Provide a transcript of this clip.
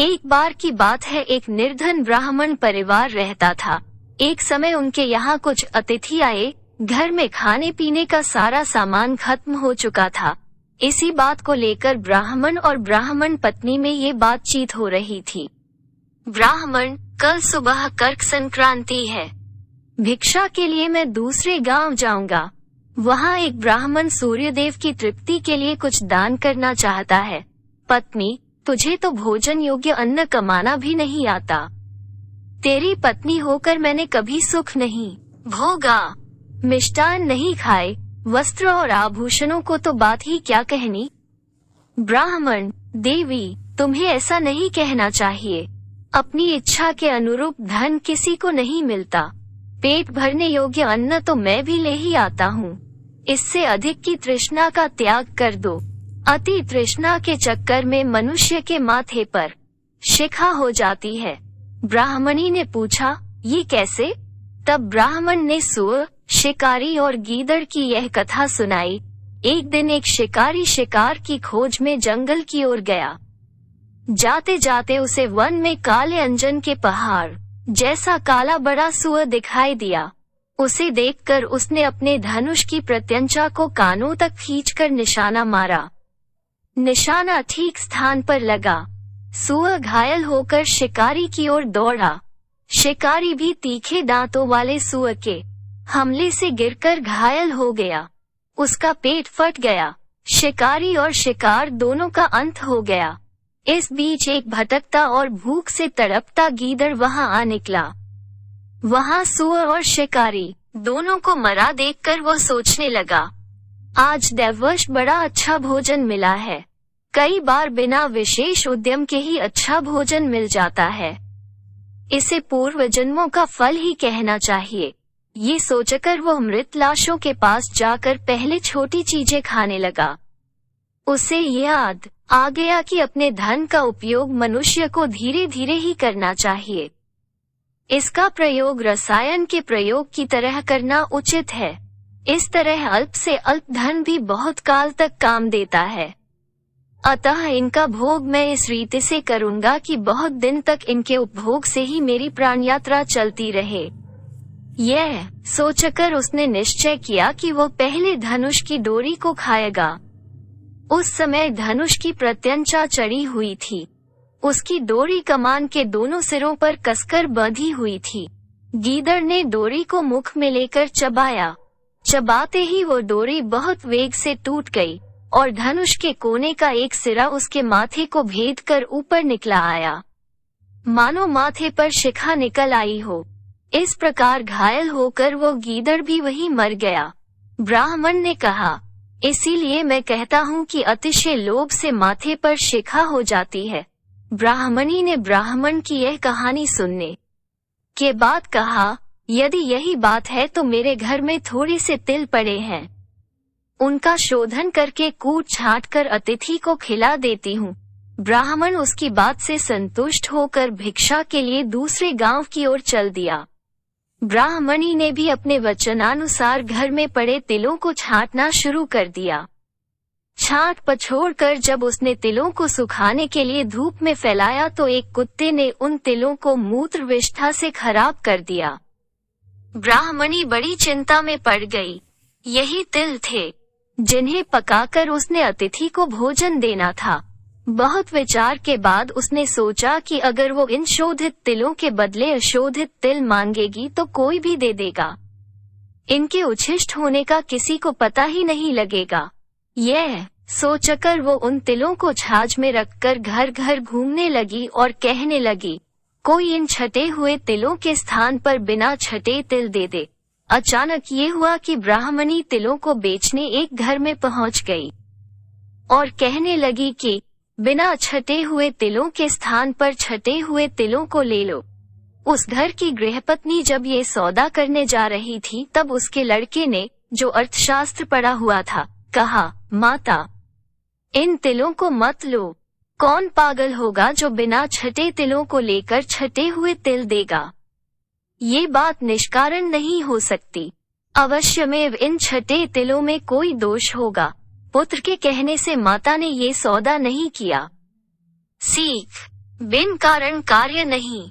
एक बार की बात है, एक निर्धन ब्राह्मण परिवार रहता था। एक समय उनके यहाँ कुछ अतिथि आए। घर में खाने पीने का सारा सामान खत्म हो चुका था। इसी बात को लेकर ब्राह्मण और ब्राह्मण पत्नी में ये बातचीत हो रही थी। ब्राह्मण, कल सुबह कर्क संक्रांति है। भिक्षा के लिए मैं दूसरे गांव जाऊंगा। वहाँ एक ब्राह्मण सूर्यदेव की तृप्ति के लिए कुछ दान करना चाहता है। पत्नी, तुझे तो भोजन योग्य अन्न कमाना भी नहीं आता। तेरी पत्नी होकर मैंने कभी सुख नहीं भोगा, मिष्टान नहीं खाए, वस्त्र और आभूषणों को तो बात ही क्या कहनी। ब्राह्मण, देवी, तुम्हें ऐसा नहीं कहना चाहिए। अपनी इच्छा के अनुरूप धन किसी को नहीं मिलता। पेट भरने योग्य अन्न तो मैं भी ले ही आता हूँ। इससे अधिक की तृष्णा का त्याग कर दो। अति तृष्णा के चक्कर में मनुष्य के माथे पर शिखा हो जाती है। ब्राह्मणी ने पूछा, ये कैसे? तब ब्राह्मण ने सूअर, शिकारी और गीदड़ की यह कथा सुनाई। एक दिन एक शिकारी शिकार की खोज में जंगल की ओर गया। जाते जाते उसे वन में काले अंजन के पहाड़ जैसा काला बड़ा सूअर दिखाई दिया। उसे देखकर उसने अपने धनुष की प्रत्यंचा को कानों तक खींचकर निशाना मारा। निशाना ठीक स्थान पर लगा। सूअर घायल होकर शिकारी की ओर दौड़ा। शिकारी भी तीखे दांतों वाले सूअर के हमले से गिरकर घायल हो गया। उसका पेट फट गया। शिकारी और शिकार दोनों का अंत हो गया। इस बीच एक भटकता और भूख से तड़पता गीदड़ वहां आ निकला। वहां सूअर और शिकारी दोनों को मरा देखकर वो सोचने लगा, आज दैववश बड़ा अच्छा भोजन मिला है। कई बार बिना विशेष उद्यम के ही अच्छा भोजन मिल जाता है। इसे पूर्व जन्मों का फल ही कहना चाहिए। ये सोचकर वो मृत लाशों के पास जाकर पहले छोटी चीजें खाने लगा। उसे याद आ गया कि अपने धन का उपयोग मनुष्य को धीरे धीरे ही करना चाहिए। इसका प्रयोग रसायन के प्रयोग की तरह करना उचित है। इस तरह अल्प से अल्प धन भी बहुत काल तक काम देता है। अतः इनका भोग मैं इस रीति से करूंगा कि बहुत दिन तक इनके उपभोग से ही मेरी प्राण यात्रा चलती रहे। यह सोचकर उसने निश्चय किया कि वो पहले धनुष की डोरी को खाएगा। उस समय धनुष की प्रत्यंचा चढ़ी हुई थी। उसकी डोरी कमान के दोनों सिरों पर कसकर बंधी हुई थी। गीदड़ ने डोरी को मुख में लेकर चबाया। चबाते ही वो डोरी बहुत वेग से टूट गई और धनुष के कोने का एक सिरा उसके माथे को भेद कर ऊपर निकला आया, मानो माथे पर शिखा निकल आई हो। इस प्रकार घायल होकर वो गीदड़ भी वहीं मर गया। ब्राह्मण ने कहा, इसीलिए मैं कहता हूँ कि अतिशय लोभ से माथे पर शिखा हो जाती है। ब्राह्मणी ने ब्राह्मण की यह कहानी सुनने के बाद कहा, यदि यही बात है तो मेरे घर में थोड़े से तिल पड़े हैं, उनका शोधन करके कूट छाट कर अतिथि को खिला देती हूँ। ब्राह्मण उसकी बात से संतुष्ट होकर भिक्षा के लिए दूसरे गांव की ओर चल दिया। ब्राह्मणी ने भी अपने वचनानुसार घर में पड़े तिलों को छांटना शुरू कर दिया। छांट पछोड़ कर जब उसने तिलों को सुखाने के लिए धूप में फैलाया तो एक कुत्ते ने उन तिलों को मूत्र विष्ठा से खराब कर दिया। ब्राह्मणी बड़ी चिंता में पड़ गई। यही तिल थे जिन्हें पकाकर उसने अतिथि को भोजन देना था। बहुत विचार के बाद उसने सोचा कि अगर वो इन शोधित तिलों के बदले अशोधित तिल मांगेगी तो कोई भी दे देगा। इनके उच्छिष्ट होने का किसी को पता ही नहीं लगेगा। यह सोचकर वो उन तिलों को छाछ में रखकर घर घर घूमने लगी और कहने लगी, कोई इन छटे हुए तिलों के स्थान पर बिना छटे तिल दे दे। अचानक ये हुआ कि ब्राह्मणी तिलों को बेचने एक घर में पहुंच गई और कहने लगी कि बिना छटे हुए तिलों के स्थान पर छटे हुए तिलों को ले लो। उस घर की गृहपत्नी जब ये सौदा करने जा रही थी तब उसके लड़के ने, जो अर्थशास्त्र पढ़ा हुआ था, कहा, माता, इन तिलों को मत लो। कौन पागल होगा जो बिना छटे तिलों को लेकर छटे हुए तिल देगा। ये बात निष्कारण नहीं हो सकती। अवश्यमेव इन छटे तिलों में कोई दोष होगा। पुत्र के कहने से माता ने ये सौदा नहीं किया। सीख, बिन कारण कार्य नहीं।